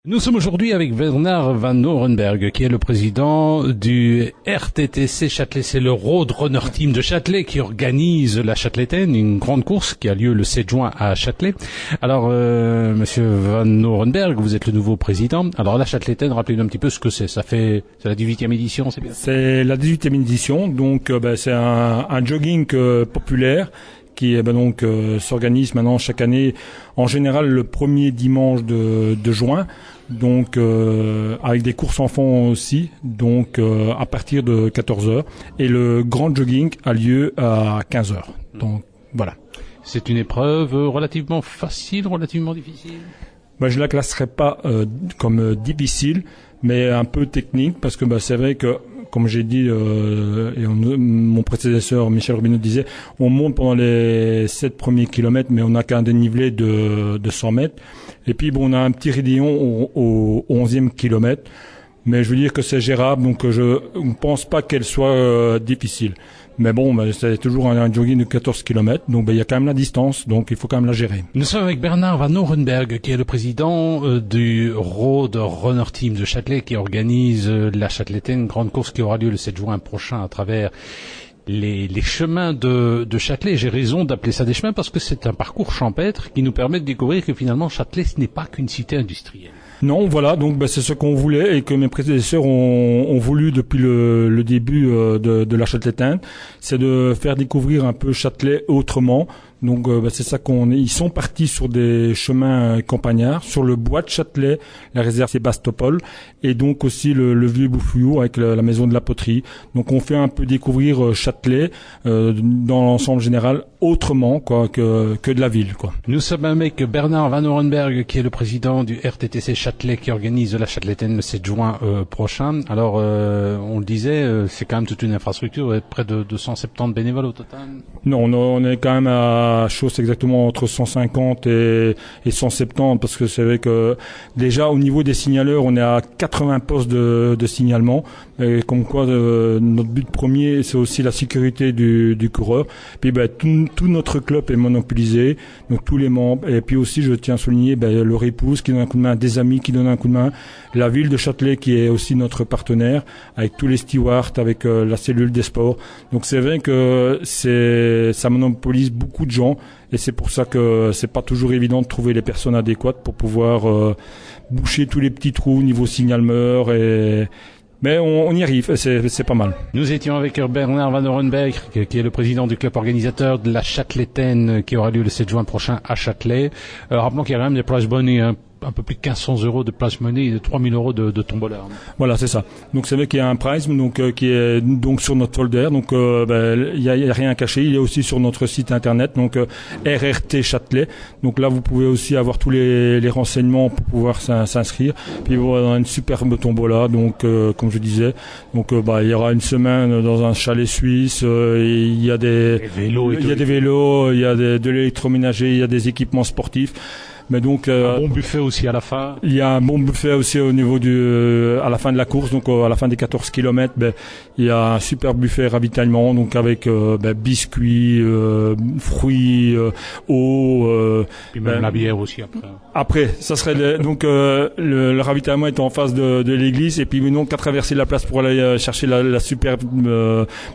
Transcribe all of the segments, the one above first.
Nous sommes aujourd'hui avec Bernard Van Norenberg, qui est le président du RTTC Châtelet. C'est le Road Runner Team de Châtelet qui organise la Châtelaitaine, une grande course qui a lieu le 7 juin à Châtelet. Alors, monsieur Van Norenberg, vous êtes le nouveau président. Alors, la Châtelaitaine, rappelez-nous un petit peu ce que c'est. C'est la 18e édition, c'est bien? C'est la 18e édition, donc c'est un jogging populaire qui s'organise maintenant chaque année, en général le premier dimanche de juin, donc avec des courses enfants aussi, donc à partir de 14h, et le grand jogging a lieu à 15h. Donc voilà. C'est une épreuve relativement facile, relativement difficile? Je la classerai pas comme difficile, mais un peu technique, parce que c'est vrai que, comme j'ai dit, mon prédécesseur Michel Robineau disait, on monte pendant les 7 premiers kilomètres, mais on n'a qu'un dénivelé de 100 mètres. Et puis on a un petit raidillon au 11e kilomètre, mais je veux dire que c'est gérable, donc je ne pense pas qu'elle soit difficile. Mais c'est toujours un jogging de 14 km, donc il y a quand même la distance, donc il faut quand même la gérer. Nous sommes avec Bernard Van Norenberg, qui est le président du Road Runner Team de Châtelet, qui organise la Châtelaitaine, une grande course qui aura lieu le 7 juin prochain à travers les chemins de Châtelet. J'ai raison d'appeler ça des chemins parce que c'est un parcours champêtre qui nous permet de découvrir que finalement Châtelet, ce n'est pas qu'une cité industrielle. Non, voilà, donc c'est ce qu'on voulait et que mes prédécesseurs ont voulu depuis le début de la Châtelaitaine, c'est de faire découvrir un peu Châtelet autrement. Donc c'est ça ils sont partis sur des chemins campagnards, sur le bois de Châtelet, la réserve Sébastopol, et donc aussi le vieux Bouffouillou avec la maison de la poterie. Donc on fait un peu découvrir Châtelet dans l'ensemble général autrement que de la ville, quoi. Nous sommes avec Bernard Van Norenberg, qui est le président du RTTC Châtelet, qui organise la Châtelaitaine le 7 juin prochain. Alors on le disait, c'est quand même toute une infrastructure, près de 270 bénévoles au total. Non, on est quand même à chose exactement entre 150 et 170, parce que c'est vrai que déjà au niveau des signaleurs, on est à 80 postes de signalement, et comme quoi notre but premier, c'est aussi la sécurité du coureur. Puis tout notre club est monopolisé, donc tous les membres, et puis aussi je tiens à souligner leur épouse qui donne un coup de main, des amis qui donnent un coup de main, la ville de Châtelet qui est aussi notre partenaire, avec tous les stewards, avec la cellule des sports. Donc c'est vrai que ça monopolise beaucoup de gens, et c'est pour ça que c'est pas toujours évident de trouver les personnes adéquates pour pouvoir boucher tous les petits trous au niveau signalement, mais on y arrive, c'est pas mal. Nous étions avec Bernard Van Norenberg, qui est le président du club organisateur de la Châtelaitaine, qui aura lieu le 7 juin prochain à Châtelet. Rappelons qu'il y a quand même des prize money, un peu plus de 1500 € de prize money et de 3000 € de tombola. Voilà, c'est ça. Donc c'est vrai qu'il y a un prize qui est donc sur notre folder. Donc il y a rien à cacher. Il est aussi sur notre site internet, donc RRT Châtelet. Donc là vous pouvez aussi avoir tous les renseignements pour pouvoir s'inscrire. Puis voilà, une superbe tombola. Donc comme je disais, donc il y aura une semaine dans un chalet suisse. Il y a des vélos, il y a de l'électroménager, il y a des équipements sportifs. Mais donc un bon buffet aussi à la fin. Il y a un bon buffet aussi au niveau à la fin de la course, donc à la fin des 14 km, il y a un super buffet ravitaillement, donc avec biscuits, fruits, eau. Puis même la bière aussi après. Après, ça serait donc le ravitaillement est en face de l'église, et puis nous qu'à traverser la place pour aller chercher la superbe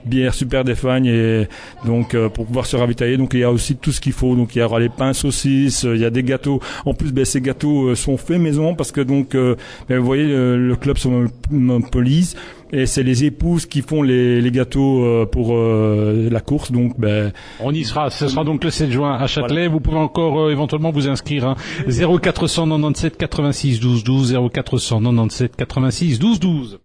bière super d'Espagne, et donc pour pouvoir se ravitailler. Donc il y a aussi tout ce qu'il faut. Donc il y aura les pains saucisses, il y a des gâteaux. En plus, ces gâteaux sont faits maison, parce que donc vous voyez le club se monopolise, et c'est les épouses qui font les gâteaux pour la course. Donc on y sera. Ce sera donc le 7 juin à Châtelet. Voilà. Vous pouvez encore éventuellement vous inscrire. 0497 86 12 12, 0497 86 12 12.